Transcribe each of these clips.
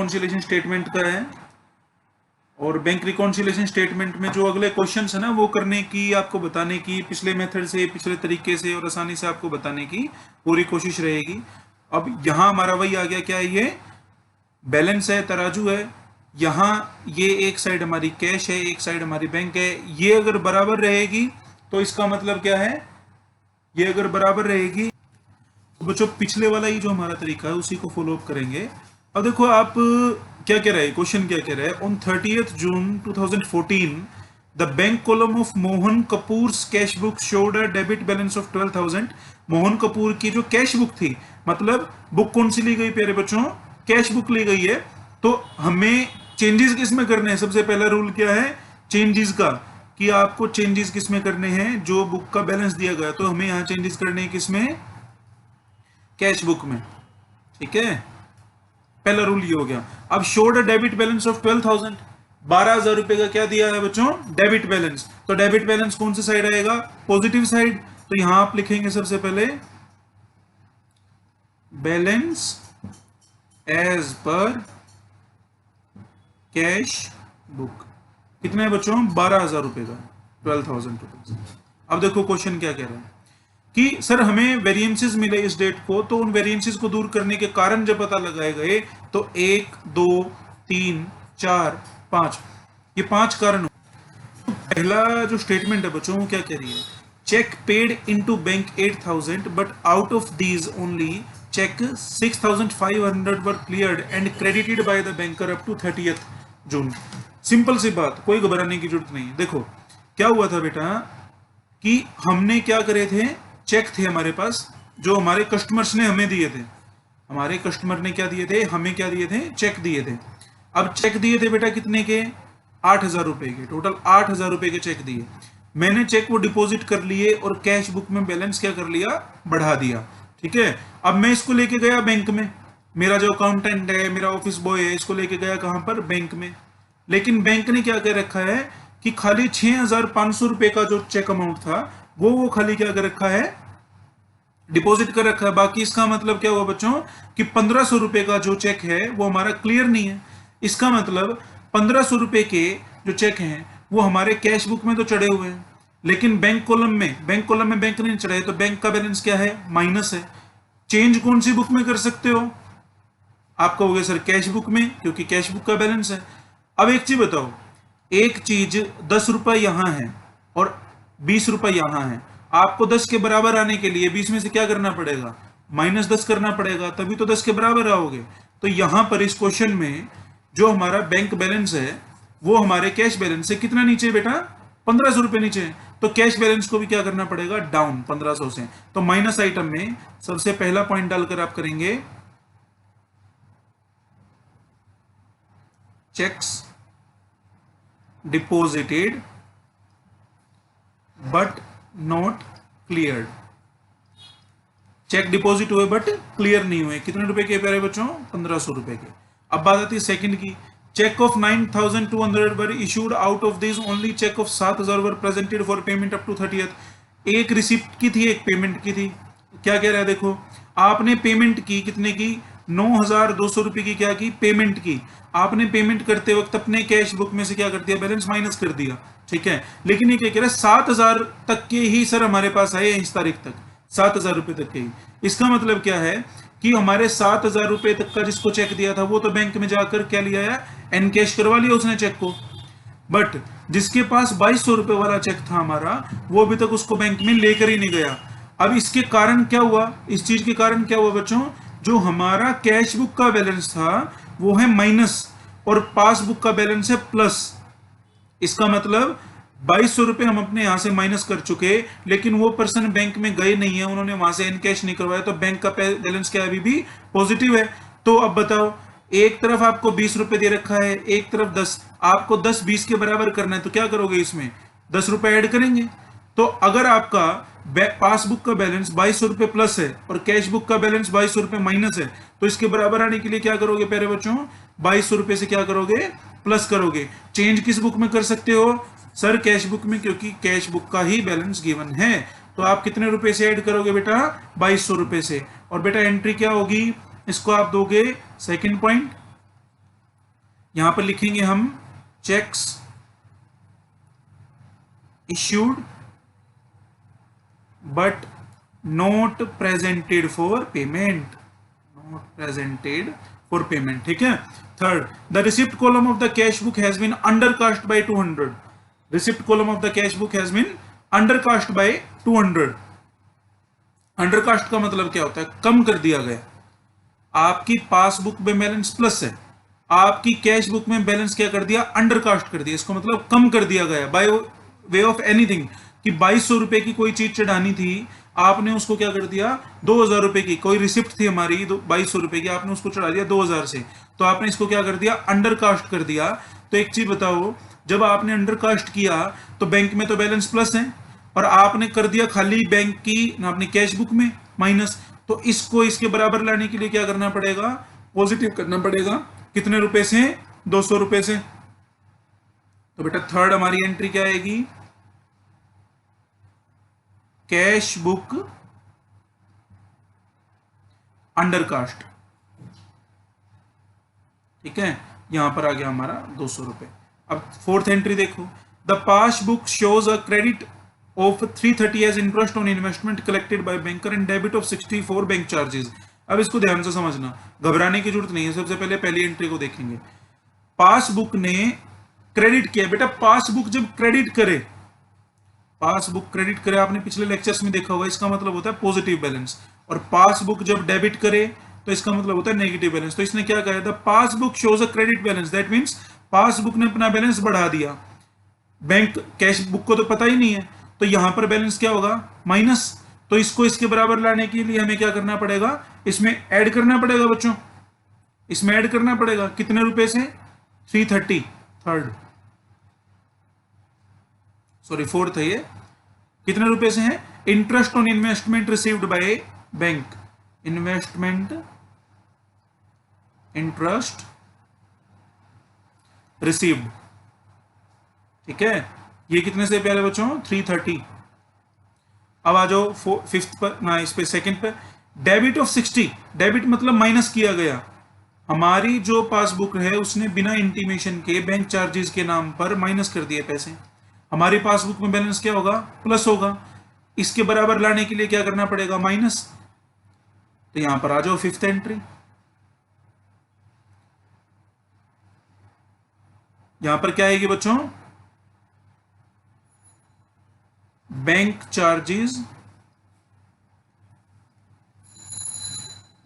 Reconciliation statement का है, और बैंक रिकॉन्सिलिएशन स्टेटमेंट में जो अगले क्वेश्चंस है ना वो करने की, आपको बताने की पिछले मेथड से, पिछले तरीके से और आसानी से आपको बताने की पूरी कोशिश रहेगी। अब यहाँ हमारा वही आ गया, क्या है ये, बैलेंस है, तराजू है। यहाँ ये एक साइड हमारी कैश है, एक साइड हमारी बैंक है। ये अगर बराबर रहेगी तो इसका मतलब क्या है, ये अगर बराबर रहेगी तो बच्चों पिछले वाला ही जो हमारा तरीका है उसी को फॉलो अप करेंगे। अब देखो आप क्या कह रहा है, क्वेश्चन क्या कह रहा है, on 30th June 2014 the bank column of Mohan Kapoors cash book showed a debit balance of 12,000। Mohan Kapoor की जो कैश बुक थी, मतलब बुक कौन सी ली गई प्यारे बच्चों, कैश बुक ली गई है। तो हमें चेंजेस किस में करने हैं, सबसे पहला रूल क्या है चेंजेस का, कि आपको चेंजेस किस में करने हैं, जो बुक का बैलेंस दिया गया तो हमें यहाँ चेंजेस करने हैं किसमें, कैश बुक में। ठीक है, पहला रूल ये हो गया। अब showed a debit balance of 12,000, 12,000 रुपए का क्या दिया है बच्चों, डेबिट बैलेंस। तो डेबिट बैलेंस कौन सी साइड आएगा, पॉजिटिव साइड। तो यहां आप लिखेंगे सबसे पहले balance as per cash book. कितने है बच्चों, 12,000 रुपए का, 12,000 रुपए। अब देखो क्वेश्चन क्या कह रहा है कि सर हमें वेरिएंसेस मिले इस डेट को, तो उन वेरिएंसेस को दूर करने के कारण जब पता लगाए गए तो 1 2 3 4 5, ये 5 कारण। पहला जो स्टेटमेंट है बच्चों वो क्या कह रही है, cheque paid into bank 8,000 but out of these only cheque 6,500 were cleared and credited by the banker up to 30th June। Simple सी बात, कोई घबराने की जरूरत नहीं। देखो क्या हुआ था बेटा कि हमने क्या करे थे, चेक थे हमारे पास जो हमारे कस्टमर्स ने हमें दिए थे। हमारे कस्टमर ने क्या दिए थे, हमें क्या दिए थे, चेक दिए थे। अब चेक दिए थे बेटा कितने के, 8,000 रुपए के, टोटल 8,000 रुपए के चेक दिए। मैंने चेक वो डिपॉजिट कर लिए और कैश बुक में बैलेंस क्या कर लिया, बढ़ा दिया। ठीक है, अब मैं इसको लेके गया बैंक में, मेरा जो अकाउंटेंट है, मेरा ऑफिस बॉय है, इसको लेके गया कहां पर, बैंक में। लेकिन बैंक ने क्या कर रखा है कि खाली 6,500 रुपए का जो चेक अमाउंट था वो खाली क्या कर रखा है, डिपॉजिट कर रखा है। बाकी इसका मतलब क्या हुआ बच्चों कि 1,500 रुपए का जो चेक है वो हमारा क्लियर नहीं है। इसका मतलब 1,500 रुपए के जो चेक हैं वो हमारे कैश बुक में तो चढ़े हुए हैं, लेकिन बैंक कॉलम में बैंक नहीं चढ़े, तो बैंक का बैलेंस क्या है, माइनस है। चेंज कौन सी बुक में कर सकते हो, आप कहोगे सर कैश बुक में, क्योंकि कैश बुक का बैलेंस है। अब एक चीज बताओ, एक चीज 10 रुपए यहां है और 20 रुपए यहां है, आपको 10 के बराबर आने के लिए 20 में से क्या करना पड़ेगा, -10 करना पड़ेगा, तभी तो 10 के बराबर आओगे। तो यहां पर इस क्वेश्चन में जो हमारा बैंक बैलेंस है वो हमारे कैश बैलेंस से कितना नीचे बेटा, 1,500 रुपए नीचे है। तो कैश बैलेंस को भी क्या करना पड़ेगा, डाउन 1,500 से। तो माइनस आइटम में सबसे पहला पॉइंट डालकर आप करेंगे cheques deposited but not cleared. Cheque deposit हुए बट क्लियर नहीं हुए, कितने रुपए के प्यारे बच्चों, 1,500 रुपए के। अब बात आती है सेकंड की, cheque of 9,200 were issued, out of this only cheque of 7,000 were presented for payment up to 30th। एक रिसिप्ट की थी, एक पेमेंट की थी। क्या कह रहा है देखो, आपने पेमेंट की कितने की, 9,200 रुपए की क्या की, पेमेंट की। आपने पेमेंट करते वक्त अपने कैश बुक में से क्या कर दिया, बैलेंस माइनस कर दिया। ठीक है, लेकिन ये क्या कह रहा है, 7,000 तक के ही सर हमारे पास आए इस तारीख तक, 7,000 रुपए तक के ही। इसका मतलब क्या है कि हमारे 7,000 रुपए तक का जिसको चेक दिया था वो तो बैंक में जाकर क्या लिया है, एनकैश करवा लिया उसने चेक को। बट जिसके पास 2,200 रुपए वाला चेक था हमारा, वो अभी तक उसको बैंक में लेकर ही नहीं गया। अब इसके कारण क्या हुआ, इस चीज के कारण क्या हुआ बच्चों, जो हमारा कैश बुक का बैलेंस था वो है माइनस और पासबुक का बैलेंस है प्लस। इसका मतलब 2,200 रुपए हम अपने यहां से माइनस कर चुके, लेकिन वो पर्सन बैंक में गए नहीं है, उन्होंने वहां से एनकैश नहीं करवाया, तो बैंक का बैलेंस क्या अभी भी पॉजिटिव है। तो अब बताओ, एक तरफ आपको 20 रुपए दे रखा है, एक तरफ 10, आपको 10 20 के बराबर करना है, तो क्या करोगे, इसमें 10 रुपए ऐड करेंगे। तो अगर आपका पासबुक का बैलेंस 2,200 रुपए प्लस है और कैश बुक का बैलेंस 2,200 रुपए माइनस है, तो इसके बराबर आने के लिए क्या करोगे प्यारे बच्चों, 2,200 रुपए से क्या करोगे, प्लस करोगे। चेंज किस बुक में कर सकते हो सर, कैश बुक में, क्योंकि कैश बुक का ही बैलेंस गिवन है। तो आप कितने रुपए से ऐड करोगे बेटा, 2,200 रुपए से। और बेटा एंट्री क्या होगी, इसको आप दोगे सेकंड पॉइंट, यहां पर लिखेंगे हम cheques issued but not presented for payment, not presented for payment, ठीक है। Third, the receipt column of the cash book has been undercast by 200, receipt column of the cash book has been undercast by 200। Undercast का मतलब क्या होता है? कम कर दिया गया। आपकी पासबुक में बैलेंस प्लस है, आपकी कैश बुक में बैलेंस क्या कर दिया? अंडरकास्ट कर दिया। इसको मतलब कम कर दिया गया बाय वे ऑफ एनीथिंग, कि 2200 रुपए की कोई चीज चढ़ानी थी, आपने उसको क्या कर दिया? 2000 रुपए की कोई रिसिप्ट थी हमारी 2200 रुपए की, आपने उसको चढ़ा दिया 2000 से, तो आपने इसको क्या कर दिया? अंडरकास्ट कर दिया। तो एक चीज बताओ, जब आपने अंडरकास्ट किया तो बैंक में तो बैलेंस प्लस है, और आपने कर दिया खाली बैंक की अपनी कैश बुक में माइनस, तो इसको इसके बराबर लाने के लिए क्या करना पड़ेगा? पॉजिटिव करना पड़ेगा। कितने रुपए से? 200 रुपए से। तो बेटा थर्ड हमारी एंट्री क्या आएगी? कैश बुक अंडरकास्ट, ठीक है। यहां पर आ गया हमारा 200 रुपए। अब फोर्थ एंट्री देखो, the passbook shows a credit of 330 as interest on investment collected by banker and debit of 64 bank charges. अब इसको ध्यान से समझना, घबराने की जरूरत नहीं है। सबसे पहले पहली एंट्री को देखेंगे। पासबुक ने क्रेडिट किया। बेटा पासबुक जब क्रेडिट करे, पासबुक क्रेडिट करे, आपने पिछले लेक्चर्स में देखा होगा, इसका मतलब होता है पॉजिटिव बैलेंस। और पासबुक जब डेबिट करे तो इसका मतलब होता है नेगेटिव बैलेंस। तो इसने क्या कहा था? Passbook shows a credit balance, that means passbook ने अपना बैलेंस बढ़ा दिया। बैंक कैश बुक को तो पता ही नहीं है, तो यहां पर बैलेंस क्या होगा? माइनस। तो इसको इसके बराबर लाने के लिए हमें क्या करना पड़ेगा? इसमें ऐड करना पड़ेगा बच्चों, इसमें ऐड करना पड़ेगा। कितने रुपए से? 330। थर्ड सॉरी फोर्थ है ये। कितने रुपए से है? Interest on investment received by bank, investment interest received, ठीक है। ये कितने से प्यारे बच्चों? 330। अब आ जाओ फिफ्थ पर ना, इस पे सेकंड पे, डेबिट ऑफ 60। डेबिट मतलब माइनस किया गया। हमारी जो पासबुक है उसने बिना इंटीमेशन के बैंक चार्जेस के नाम पर माइनस कर दिए पैसे। हमारी पासबुक में बैलेंस क्या होगा? प्लस होगा। इसके बराबर लाने के लिए क्या करना पड़ेगा? माइनस। तो यहां पर आ जाओ फिफ्थ एंट्री। यहां पर क्या आएगी बच्चों? Bank charges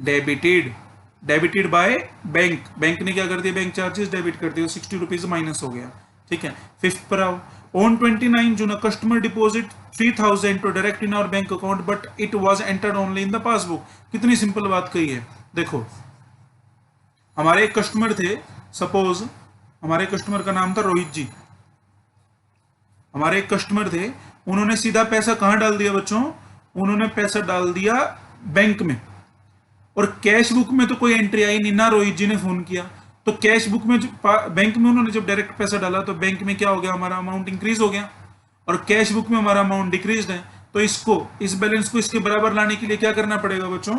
debited, debited by bank. Bank ने क्या कर दिया? बैंक चार्जेस डेबिट कर दिया, 60 रुपीज माइनस हो गया, ठीक है। फिफ्थ पर आओ, on 29 June customer deposit 3000 to direct in our bank account but it was entered only in the passbook. कितनी सिंपल बात कही है। देखो हमारे एक कस्टमर थे, सपोज हमारे कस्टमर का नाम था रोहित जी। हमारे एक कस्टमर थे, उन्होंने सीधा पैसा कहां डाल दिया बच्चों? उन्होंने पैसा डाल दिया बैंक में, और कैश बुक में तो कोई एंट्री आई नहीं ना, रोहित जी ने फोन किया। तो कैश बुक में बैंक में उन्होंने जब डायरेक्ट पैसा डाला तो बैंक में क्या हो गया? हमारा अमाउंट इंक्रीज हो गया, और कैश बुक में हमारा अमाउंट डिक्रीज है। तो इसको, इस बैलेंस को इसके बराबर लाने के लिए क्या करना पड़ेगा बच्चों?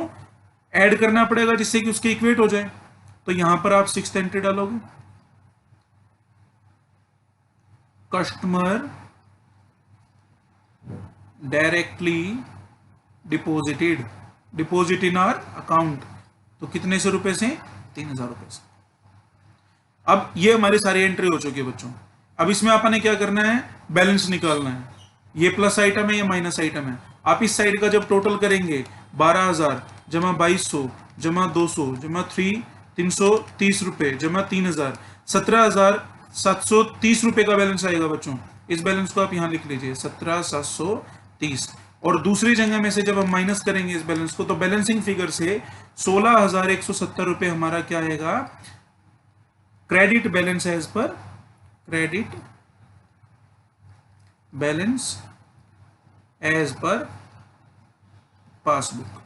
ऐड करना पड़ेगा, जिससे कि उसके इक्वेट हो जाए। तो यहां पर आप सिक्स्थ एंट्री डालोगे, customer directly deposited, deposit in our account. तो कितने से रुपए से? 3000 रुपए से। अब ये हमारी सारी एंट्री हो चुकी है बच्चों। अब इसमें आपने क्या करना है? बैलेंस निकालना है। ये प्लस आइटम है, ये माइनस आइटम है। आप इस साइड का जब टोटल करेंगे, 12000 जमा 2200 जमा 200 जमा 330 रुपए जमा 3000, 17730 रुपए का बैलेंस आएगा बच्चों। इस बैलेंस को आप यहां लिख लीजिए, 17730। और दूसरी जगह में से जब हम माइनस करेंगे इस बैलेंस को, तो बैलेंसिंग फिगर से 16170 रुपए हमारा क्या आएगा? Credit balance as per, credit balance as per passbook.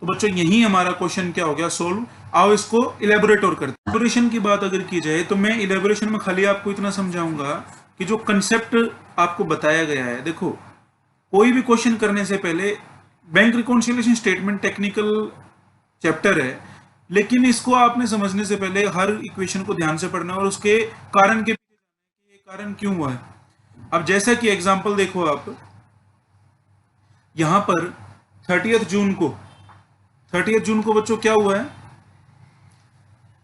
तो बच्चों यही हमारा क्वेश्चन क्या हो गया? सोल्व। आओ इसको इलेबोरेट और करते हैं। इलेबोरेशन की बात अगर की जाए तो मैं इलेबोरेशन में खाली आपको इतना समझाऊंगा कि जो कंसेप्ट आपको बताया गया है, देखो कोई भी क्वेश्चन करने से पहले bank reconciliation statement technical chapter है, लेकिन इसको आपने समझने से पहले हर इक्वेशन को ध्यान से पढ़ना और उसके कारण के पीछे जानना है कि ये कारण क्यों हुआ है। अब जैसा कि एग्जांपल देखो आप, यहां पर 30 जून को बच्चों क्या हुआ है,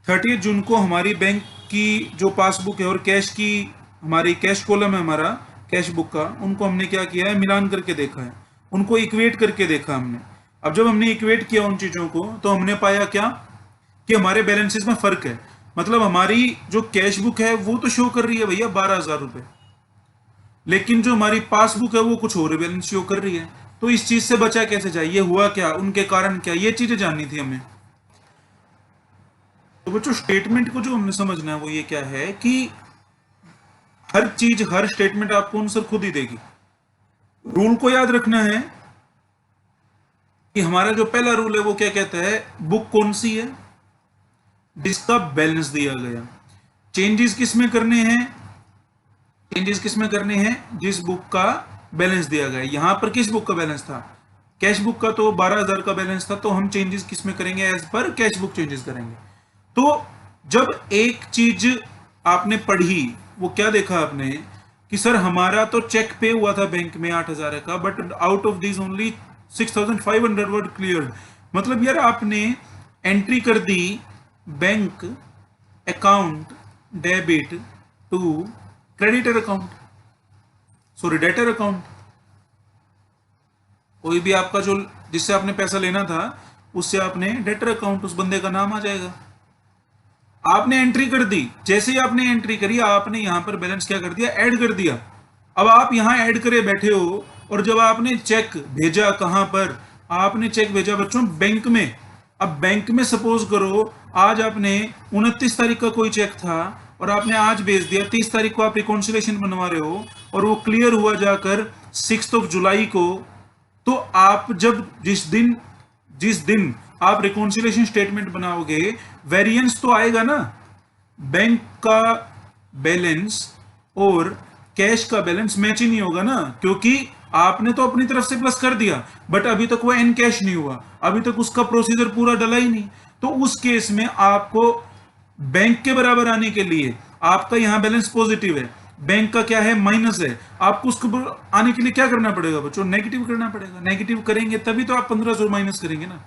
30 जून को हमारी बैंक की जो पासबुक है और कैश की, हमारी कैश कॉलम है हमारा कैश बुक का, उनको हमने क्या किया है, मिलान करके देखा है, उनको इक्वेट करके देखा हमने। अब जब हमने इक्वेट किया उन चीजों को तो हमने पाया क्या कि हमारे बैलेंसेस में फर्क है। मतलब हमारी जो कैश बुक है वो तो शो कर रही है भैया 12,000 रुपए, लेकिन जो हमारी पासबुक है वो कुछ और बैलेंस शो कर रही है। तो इस चीज से बचा कैसे जाए, ये हुआ क्या, उनके कारण क्या, ये चीजें जाननी थी हमें। तो बच्चों स्टेटमेंट को जो हमने समझना है वो ये क्या है कि हर चीज, हर स्टेटमेंट आपको आंसर खुद ही देगी। रूल को याद रखना है कि हमारा जो पहला रूल है वो क्या कहता है, बुक कौन सी है जिसका बैलेंस दिया गया। चेंजेस किस में करने हैं, चेंजेस किस में करने हैं, जिस बुक का बैलेंस दिया गया। यहां पर किस बुक का बैलेंस था, कैश बुक का, तो 12,000 का बैलेंस था, तो हम चेंजेस किस में करेंगे, as per cash book changes करेंगे। तो जब एक चीज आपने पढ़ी, वो क्या देखा आपने कि सर हमारा तो चेक पे हुआ था बैंक में 8,000 का, but out of this only 6,500 were cleared. मतलब यार आपने एंट्री कर दी bank account debit to creditor account, sorry debtor account. कोई भी आपका जो, जिससे आपने पैसा लेना था उससे आपने डेटर अकाउंट, उस बंदे का नाम आ जाएगा। आपने एंट्री कर दी, जैसे ही आपने एंट्री करी आपने यहां पर बैलेंस क्या कर दिया, ऐड कर दिया। अब आप यहां ऐड करे बैठे हो और जब आपने चेक भेजा, कहां पर आपने चेक भेजा बच्चों, बैंक में। अब बैंक में सपोज करो आज आपने 29 तारीख का कोई चेक था और आपने आज भेज दिया, 30 तारीख को आप रिकॉन्सिलेशन बनवा रहे हो और वो क्लियर हुआ जाकर 6 जुलाई को। तो आप जब जिस दिन आप रिकॉन्सिलेशन स्टेटमेंट बनाओगे, वेरिएंस तो आएगा ना, बैंक का बैलेंस और कैश का बैलेंस मैच ही नहीं होगा ना, क्योंकि आपने तो अपनी तरफ से प्लस कर दिया बट अभी तक वो एन कैश नहीं हुआ, अभी तक उसका प्रोसीजर पूरा डला ही नहीं। तो उस केस में आपको बैंक के बराबर आने के लिए, आपका यहां बैलेंस पॉजिटिव है, बैंक का क्या है, माइनस है, आपको उसको आने के लिए क्या करना पड़ेगा बच्चों, नेगेटिव करना पड़ेगा। नेगेटिव करेंगे तभी तो आप 1500 माइनस करेंगे ना।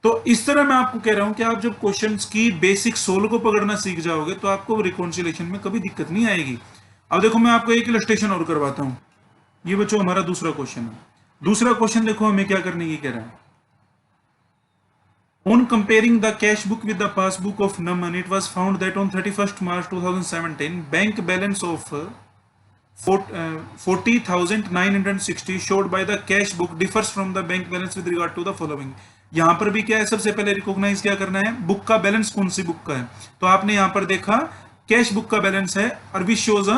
तो इस तरह मैं आपको कह रहा हूं कि आप जब क्वेश्चंस की बेसिक सोल को पकड़ना सीख जाओगे तो आपको रिकॉन्सिलेशन में कभी दिक्कत नहीं आएगी। अब देखो मैं आपको एक इलस्ट्रेशन और करवाता हूं। ये बच्चों हमारा दूसरा क्वेश्चन है। दूसरा क्वेश्चन देखो हमें क्या करने की कह रहा है। On comparing the cash book with the passbook of Naman, it was found that on 31st March 2017, bank balance of 40,960 showed by the cash book differs from the bank balance with regard to the following। यहां पर भी क्या है, सबसे पहले recognise क्या करना है, बुक का बैलेंस कौन सी बुक का है। तो आपने यहां पर देखा कैश बुक का बैलेंस है और which shows a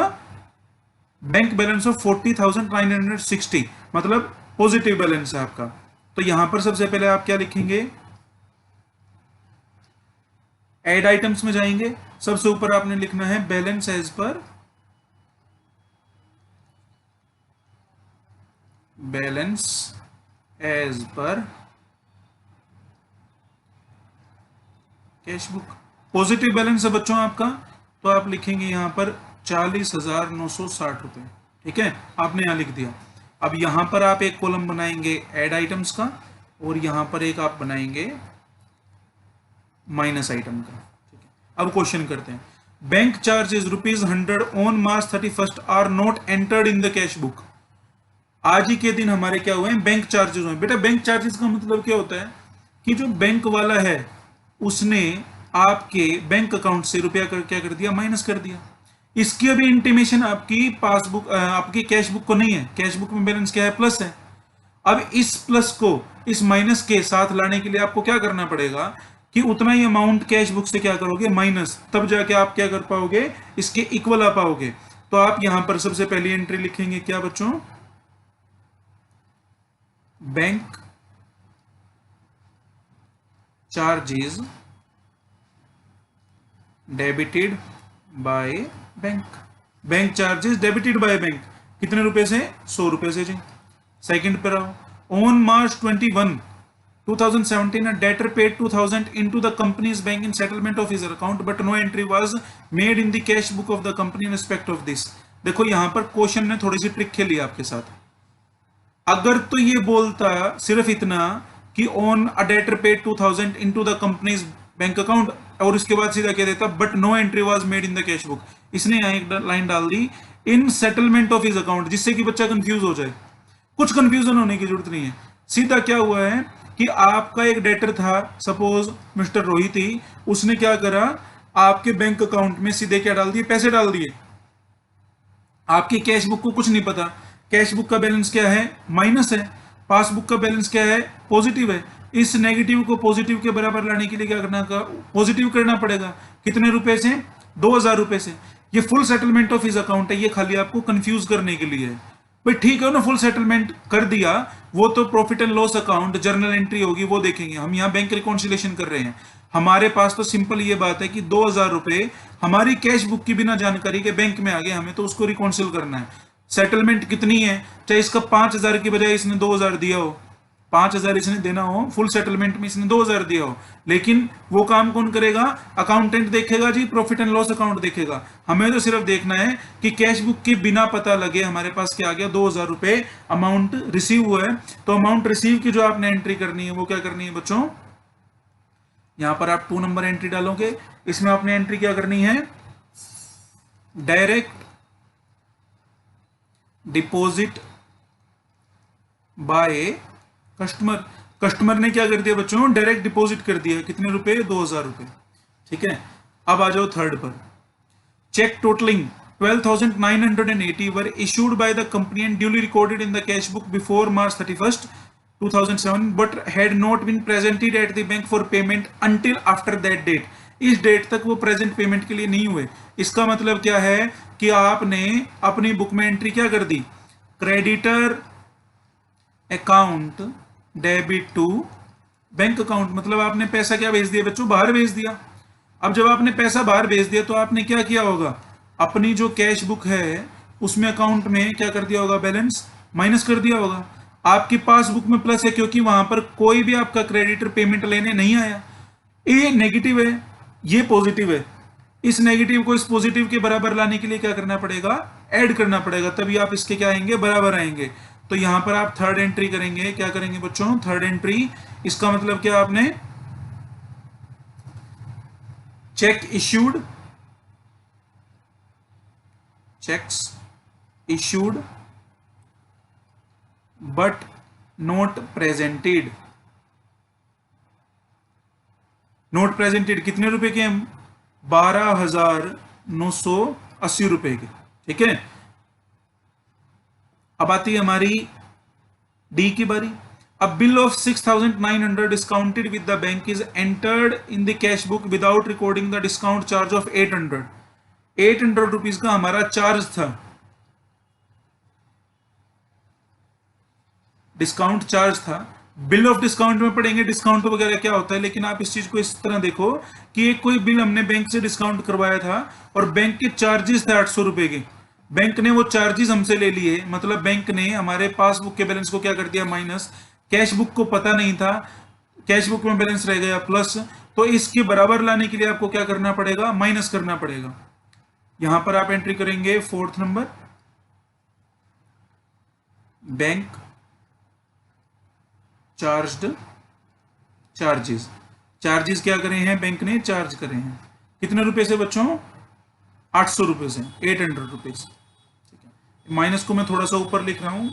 bank balance of 40,960, मतलब पॉजिटिव बैलेंस है आपका। तो यहां पर सबसे पहले आप क्या लिखेंगे, ऐड आइटम्स में जाएंगे, सबसे ऊपर आपने लिखना है balance as per cash book. Positive balance है बच्चों आपका, तो आप लिखेंगे यहां पर 40,960 रुपए। ठीक है, आपने यहां लिख दिया। अब यहां पर आप एक कॉलम बनाएंगे ऐड आइटम्स का और यहां पर एक आप बनाएंगे माइनस आइटम का। ठीक है, अब क्वेश्चन करते हैं। Bank charges ₹100 on March 31 are not entered in the cash book. आज ही के दिन हमारे क्या हुए हैं, बैंक चार्जेस हुए। बेटा बैंक चार्जेस का मतलब क्या होता है कि जो बैंक वाला है उसने आपके बैंक अकाउंट से रुपया क्या कर दिया, माइनस कर दिया। इसकी अभी इंटीमेशन आपकी पासबुक, आपकी कैश बुक को नहीं है। कैश बुक में बैलेंस क्या है, प्लस है। अब इस प्लस को इस माइनस के साथ लाने के लिए आपको क्या करना पड़ेगा कि उतना ही अमाउंट कैश बुक से क्या करोगे, माइनस, तब जाके आप क्या कर पाओगे, इसके इक्वल आ पाओगे। तो आप यहां पर सबसे पहली एंट्री लिखेंगे क्या बच्चों, bank charges debited by bank. Bank charges debited bye bank कितने रुपए से, 100 रुपए से जी। सेकंड पर आओ, on March 21 2017 a debtor paid 2000 into the company's bank in settlement of his account but no entry was made in the cash book of the company in respect of this। देखो यहां पर question ने थोड़ी सी trick खेली आपके साथ। अगर तो ये बोलता सिर्फ इतना कि on a debtor paid 2000 into the company's bank account और उसके बाद सीधा कह देता but no entry was made in the cash book, इसने यहां एक लाइन डाल दी in settlement of his account, जिससे कि बच्चा कंफ्यूज हो जाए। कुछ कंफ्यूजन होने की जरूरत नहीं है, सीधा क्या हुआ है कि आपका एक डेटर था सपोज मिस्टर रोहित ही, उसने क्या करा आपके बैंक अकाउंट में सीधे क्या डाल दिए, पैसे डाल दिए। आपकी कैश बुक को कुछ नहीं पता, कैश बुक का बैलेंस क्या है, माइनस है, पासबुक का बैलेंस क्या है, पॉजिटिव है। इस नेगेटिव को पॉजिटिव के बराबर लाने के लिए क्या करना का पॉजिटिव करना पड़ेगा। कितने रुपए से, 2000 रुपए से। ये full settlement of his account है, ये खाली आपको कंफ्यूज करने के लिए है। भाई ठीक है ना, फुल सेटलमेंट कर दिया, वो तो profit and loss account journal entry होगी वो देखेंगे। हम यहाँ बैंक रिकॉन्सिलेशन कर रहे हैं, हमारे पास तो सिंपल ये बात है कि 2000 रुपए हमारी कैश बुक की बिना जानकारी के बैंक में आ गए, हमें तो उसको रिकॉन्सिल करना है। सेटलमेंट कितनी है, चाहे इसका 5000 की बजाय इसने 2000 दिया हो, 5000 इसने देना हो, फुल सेटलमेंट में इसने 2000 दिया हो, लेकिन वो काम कौन करेगा, अकाउंटेंट देखेगा जी, प्रॉफिट एंड लॉस अकाउंट देखेगा। हमें तो सिर्फ देखना है कि कैश बुक के बिना पता लगे हमारे पास क्या आ गया, 2000 रुपए अमाउंट रिसीव हुआ है। तो अमाउंट रिसीव की जो आपने एंट्री करनी है वो क्या करनी है बच्चों, यहां पर आप 2 नंबर एंट्री डालोगे, इसमें आपने एंट्री क्या करनी है, direct deposit by customer. Customer ने क्या कर दिया बच्चों, डायरेक्ट डिपॉजिट कर दिया, कितने रुपए, 2000 रुपए। ठीक है, अब आ जाओ थर्ड पर। Cheque totalling 12,980 were issued by the company and duly recorded in the cash book before March 31st 2007 but had not been presented at the bank for payment until after that date. इस date तक वो present payment के लिए नहीं हुए। इसका मतलब क्या है कि आपने अपनी बुक में एंट्री क्या कर दी, creditor account debit to bank account, मतलब आपने पैसा क्या भेज दिया बच्चों, बाहर भेज दिया। अब जब आपने पैसा बाहर भेज दिया तो आपने क्या किया होगा, अपनी जो कैश बुक है उसमें अकाउंट में क्या कर दिया होगा, बैलेंस माइनस कर दिया होगा। आपकी पासबुक में प्लस है क्योंकि वहां पर कोई भी आपका क्रेडिटर पेमेंट लेने नहीं आया। ये नेगेटिव है, ये पॉजिटिव है। इस नेगेटिव को इस पॉजिटिव के बराबर लाने के लिए क्या करना पड़ेगा, ऐड करना पड़ेगा, तभी आप इसके क्या आएंगे, बराबर आएंगे। तो यहां पर आप थर्ड एंट्री करेंगे, क्या करेंगे बच्चों, थर्ड एंट्री। इसका मतलब क्या, आपने check issued, checks issued but not presented, note presented कितने रुपए के, 12,980 रुपए के। ठीक है, अब आती है हमारी डी की बारी। अ bill of 6,900 discounted with the bank is entered in the cash book without recording the discount charge of 800 rupees का हमारा चार्ज था, डिस्काउंट चार्ज था। बिल ऑफ डिस्काउंट में पढ़ेंगे डिस्काउंट वगैरह क्या होता है, लेकिन आप इस चीज को इस तरह देखो कि एक कोई बिल हमने बैंक से डिस्काउंट करवाया था और बैंक के चार्जेस थे 800 रुपए के, बैंक ने वो चार्जेस हमसे ले लिए, मतलब बैंक ने हमारे पासबुक के बैलेंस को क्या कर दिया, माइनस। कैश बुक को पता नहीं था, कैश बुक में बैलेंस रह गया प्लस। तो इसके बराबर लाने के लिए आपको क्या करना पड़ेगा, माइनस करना पड़ेगा। यहां पर आप एंट्री करेंगे 4th number, bank charged charges. Charges क्या करे हैं, बैंक ने चार्ज करे हैं, कितने रुपए से बच्चों, 800 रुपए से, 800 रुपीज। ठीक है, माइनस को मैं थोड़ा सा ऊपर लिख रहा हूं,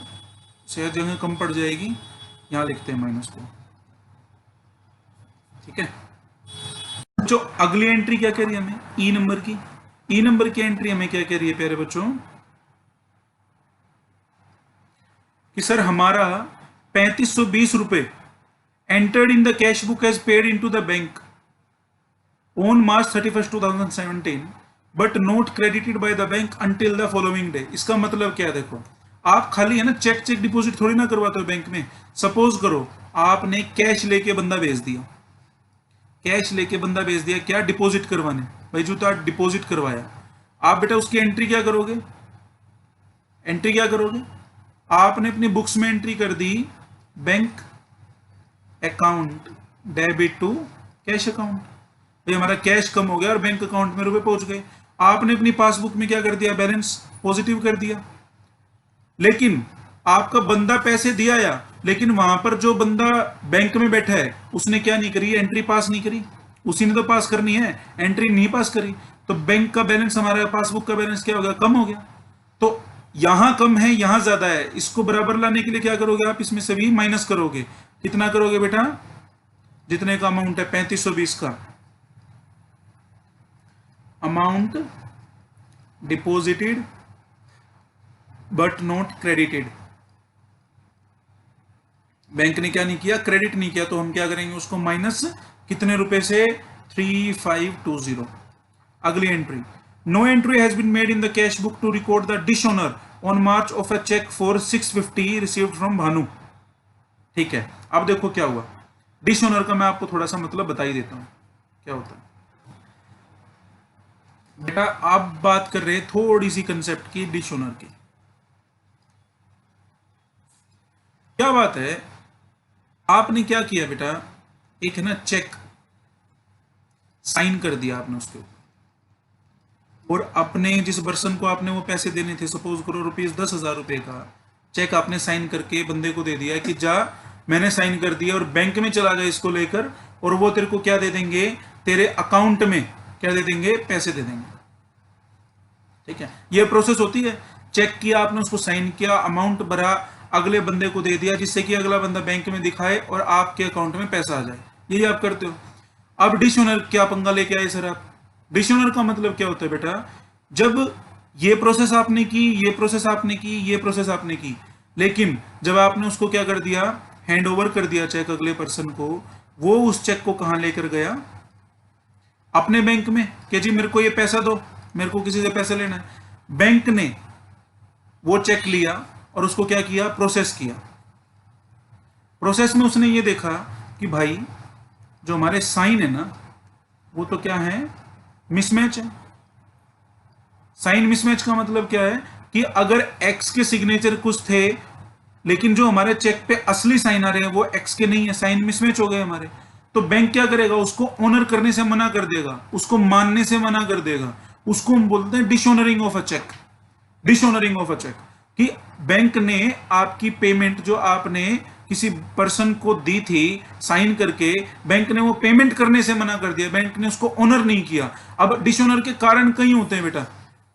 शायद जगह कम पड़ जाएगी, यहां लिखते हैं माइनस को। ठीक है, जो अगली एंट्री क्या कह रही है हमें, ई नंबर की। ई नंबर की एंट्री हमें क्या कह रही है प्यारे बच्चों, कि सर हमारा 3520 रुपए entered in the cash book as paid into the bank on March 31st 2017 but not credited by the bank until the following day. इसका मतलब क्या है, देखो आप खाली है ना चेक डिपॉजिट थोड़ी ना करवाते हो बैंक में। सपोज करो आपने कैश लेके बंदा भेज दिया, कैश लेके बंदा भेज दिया क्या, डिपॉजिट करवाने, भाई जो तो डिपॉजिट करवाया, आप बेटा उसकी एंट्री क्या करोगे, एंट्री क्या करोगे, आपने अपनी बुक्स में एंट्री कर दी bank account debit to cash account. भाई हमारा कैश कम हो गया और बैंक अकाउंट में रुपए पहुंच गए, आपने अपनी पासबुक में क्या कर दिया, बैलेंस पॉजिटिव कर दिया। लेकिन आपका बंदा पैसे दिया या, लेकिन वहां पर जो बंदा बैंक में बैठा है उसने क्या नहीं करी, एंट्री पास नहीं करी। उसी ने तो पास करनी है, एंट्री नहीं पास करी, तो बैंक का बैलेंस, हमारा पासबुक का बैलेंस क्या हो गया, कम हो गया। तो यहां कम है, यहां ज्यादा है, इसको बराबर लाने के लिए क्या करोगे आप, इसमें से भी माइनस करोगे। कितना करोगे बेटा, जितने का अमाउंट है 3520 का amount deposited but not credited. Bank ने क्या नहीं किया, क्रेडिट नहीं किया, तो हम क्या करेंगे उसको माइनस कितने रुपए से, 3520। अगली entry, no entry has been made in the cash book to record the dishonour on March of a cheque for 650 received from Bhanu. ठीक है, अब देखो क्या हुआ, डिसऑनर का मैं आपको थोड़ा सा मतलब बता ही देता हूं क्या होता है। बेटा आप बात कर रहे हैं थोड़ी सी कंसेप्ट की, डिसऑनर की। क्या बात है, आपने क्या किया बेटा, एक है ना चेक साइन कर दिया आपने उसके ऊपर, और अपने जिस पर्सन को आपने वो पैसे देने थे, सपोज करो ₹10,000 का चेक आपने साइन करके बंदे को दे दिया कि जा, मैंने साइन कर दिया, और बैंक में चला जाए इसको लेकर, और वो तेरे को क्या दे देंगे, तेरे अकाउंट में क्या दे देंगे, पैसे दे देंगे। ठीक है, ये प्रोसेस होती है। चेक किया आपने, उसको साइन किया, अमाउंट भरा, अगले बंदे को दे दिया, जिससे कि अगला बंदा बैंक में दिखाए और आपके अकाउंट में पैसा आ जाए, यही आप करते हो। अब डिसऑनर क्या पंगा लेके आए सर आप, डिसऑनर का मतलब क्या होता है बेटा, जब ये प्रोसेस आपने की, ये प्रोसेस आपने की, ये प्रोसेस आपने की, लेकिन जब आपने उसको क्या कर दिया, हैंड ओवर कर दिया चेक अगले पर्सन को, वो उस चेक को कहां लेकर गया, अपने बैंक में, कि जी मेरे को ये पैसा दो, मेरे को किसी से पैसा लेना है। बैंक ने वो चेक लिया और उसको क्या किया, प्रोसेस किया। प्रोसेस में उसने ये देखा कि भाई जो हमारे साइन है ना, वो तो क्या है, मिसमैच है। साइन मिसमैच का मतलब क्या है कि अगर एक्स के सिग्नेचर कुछ थे, लेकिन जो हमारे चेक पे असली साइन आ रहे हैं वो एक्स के नहीं है, साइन मिसमैच हो गए हमारे। तो बैंक क्या करेगा, उसको ऑनर करने से मना कर देगा, उसको मानने से मना कर देगा। उसको हम बोलते हैं dishonouring of a cheque, dishonouring of a cheque, कि बैंक ने आपकी पेमेंट जो आपने किसी पर्सन को दी थी साइन करके, बैंक ने वो पेमेंट करने से मना कर दिया, बैंक ने उसको ऑनर नहीं किया। अब डिसऑनर के कारण कई होते हैं बेटा,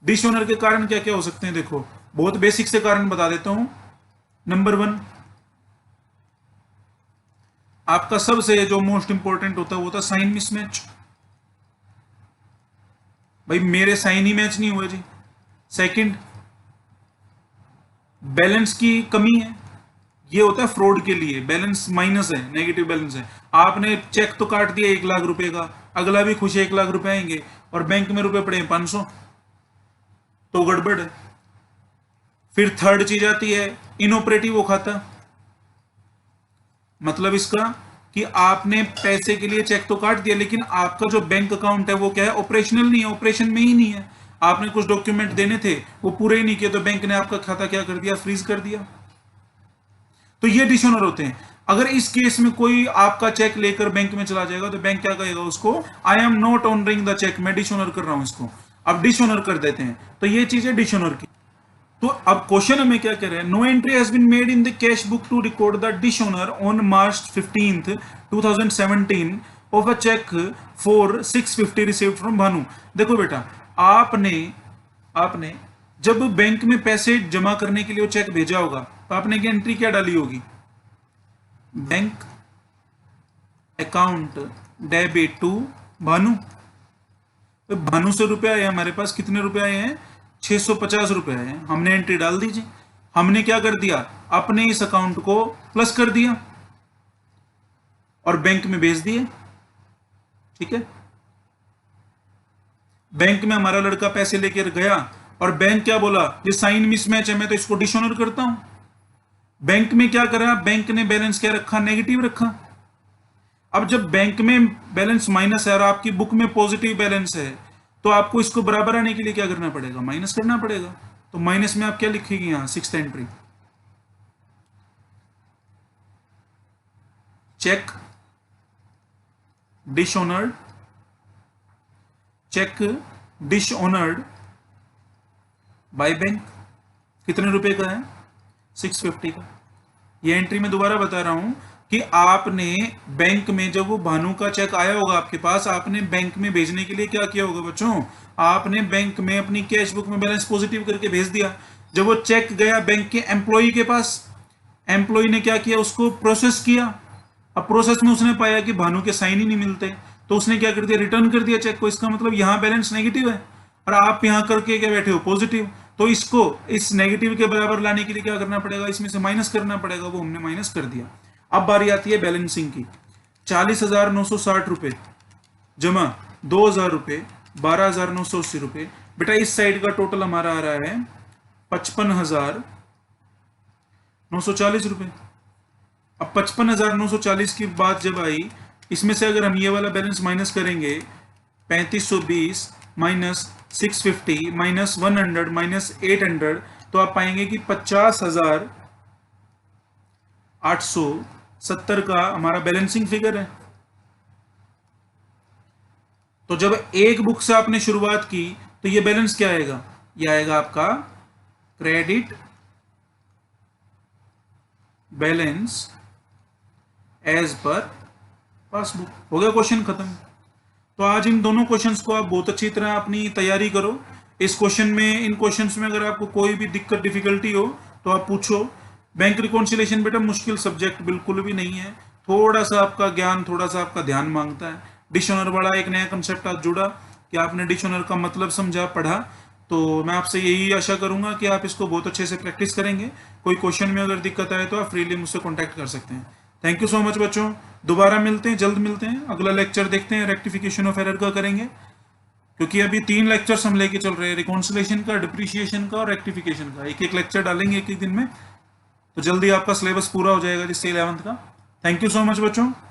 डिसऑनर के कारण क्या क्या हो सकते हैं, देखो बहुत बेसिक से कारण बता देता हूं। नंबर 1, आपका सबसे जो मोस्ट इंपॉर्टेंट होता है वो होता है साइन मिसमैच। भाई मेरे साइन ही मैच नहीं हुए जी। सेकंड, बैलेंस की कमी है, ये होता है फ्रॉड के लिए, बैलेंस माइनस है, नेगेटिव बैलेंस है। आपने चेक तो काट दिया ₹1,00,000 का, अगला भी खुश है ₹1,00,000 आएंगे, और बैंक में रुपए पड़े हैं 500, तो गड़बड़ है। फिर थर्ड चीज आती है इनऑपरेटिव वो खाता, मतलब इसका कि आपने पैसे के लिए चेक तो काट दिया, लेकिन आपका जो बैंक अकाउंट है वो क्या है, ऑपरेशनल नहीं है, ऑपरेशन में ही नहीं है। आपने कुछ डॉक्यूमेंट देने थे वो पूरे ही नहीं किए, तो बैंक ने आपका खाता क्या कर दिया, फ्रीज कर दिया। तो ये डिसऑनर होते हैं। अगर इस केस में कोई आपका चेक लेकर बैंक में चला जाएगा, तो बैंक क्या कहेगा उसको, I am not honouring the cheque, मैं डिसऑनर कर रहा हूं इसको। अब डिसऑनर कर देते हैं, तो ये चीज है डिसऑनर की। तो अब क्वेश्चन हमें क्या कह रहे हैं, no entry has been made in the cash book to record the dishonour on March 15, 2017 of a cheque for 650 received from Bhanu. देखो बेटा, आपने जब बैंक में पैसे जमा करने के लिए वो चेक भेजा होगा, तो आपने की एंट्री क्या डाली होगी, bank account debit to Bhanu. तो भानु से रुपए आए हमारे पास, कितने रुपए आए हैं, ₹650 आए हैं, हमने एंट्री डाल दीजिए। हमने क्या कर दिया, अपने इस अकाउंट को प्लस कर दिया और बैंक में भेज दिए। ठीक है, बैंक में हमारा लड़का पैसे लेकर गया, और बैंक क्या बोला, ये साइन मिसमैच है, मैं तो इसको डिसऑनर करता हूं। बैंक में क्या करा, बैंक ने बैलेंस क्या रखा, नेगेटिव रखा। अब जब बैंक में बैलेंस माइनस है और आपकी बुक में पॉजिटिव बैलेंस है, तो आपको इसको बराबर आने के लिए क्या करना पड़ेगा, माइनस करना पड़ेगा। तो माइनस में आप क्या लिखेंगे, यहां 6th entry, cheque dishonoured, cheque dishonoured by bank, कितने रुपए का है? 650 का। ये एंट्री मैं दोबारा बता रहा हूं कि आपने बैंक में, जब वो भानु का चेक आया होगा आपके पास, आपने बैंक में भेजने के लिए क्या किया होगा बच्चों? आपने बैंक में अपनी कैश बुक में बैलेंस पॉजिटिव करके भेज दिया। जब वो चेक गया बैंक के एम्प्लॉय के पास, एम्प्लॉय ने क्या किया? उसको प्रोसेस किया। अब प्रोसेस में उसने पाया कि भानु के साइन ही नहीं मिलते, तो उसने क्या कर दिया? रिटर्न कर दिया चेक को। इसका मतलब यहां बैलेंस नेगेटिव है और आप यहां करके क्या बैठे हो? पॉजिटिव। तो इसको इस नेगेटिव के बराबर लाने के लिए क्या करना पड़ेगा? इसमें से माइनस करना पड़ेगा। वो हमने माइनस कर दिया। अब बारी आती है बैलेंसिंग की। 40,960 रुपए जमा 2,000 रुपए, 12,980 रुपए। बेटा इस साइड का टोटल हमारा आ रहा है 55,940 रुपए। अब 55,940 की बात जब आई, इसमें से अगर हम ये वाला बैलेंस माइनस करेंगे, 3520 माइनस 650 माइनस 100 माइनस 800, तो आप पाएंगे कि 50,870 का हमारा बैलेंसिंग फिगर है। तो जब एक बुक से आपने शुरुआत की तो ये बैलेंस क्या आएगा? ये आएगा आपका credit balance as per passbook. हो गया क्वेश्चन खत्म। तो आज इन दोनों क्वेश्चंस को आप बहुत अच्छी तरह अपनी तैयारी करो। इस क्वेश्चन में, इन क्वेश्चंस में अगर आपको कोई भी दिक्कत डिफिकल्टी हो तो आप पूछो। बैंक रिकॉन्सिलेशन बेटा मुश्किल सब्जेक्ट बिल्कुल भी नहीं है। थोड़ा सा आपका ज्ञान, थोड़ा सा आपका ध्यान मांगता है। डिशनर वाला एक नया कंसेप्ट आज जुड़ा कि आपने डिशनर का मतलब समझा, पढ़ा। तो मैं आपसे यही आशा करूंगा कि आप इसको बहुत अच्छे से प्रैक्टिस करेंगे। कोई क्वेश्चन में अगर दिक्कत आए तो आप फ्रीली मुझसे कॉन्टैक्ट कर सकते हैं। थैंक यू सो मच बच्चों। दोबारा मिलते हैं, जल्द मिलते हैं। अगला लेक्चर देखते हैं रेक्टिफिकेशन ऑफ एरर का करेंगे, क्योंकि अभी 3 लेक्चर्स हम लेके चल रहे हैं, रिकॉन्सिलेशन का, डिप्रिशिएशन का और रेक्टिफिकेशन का। एक एक लेक्चर डालेंगे एक एक दिन में, तो जल्दी आपका सिलेबस पूरा हो जाएगा जिससे 11th का। थैंक यू सो मच बच्चों।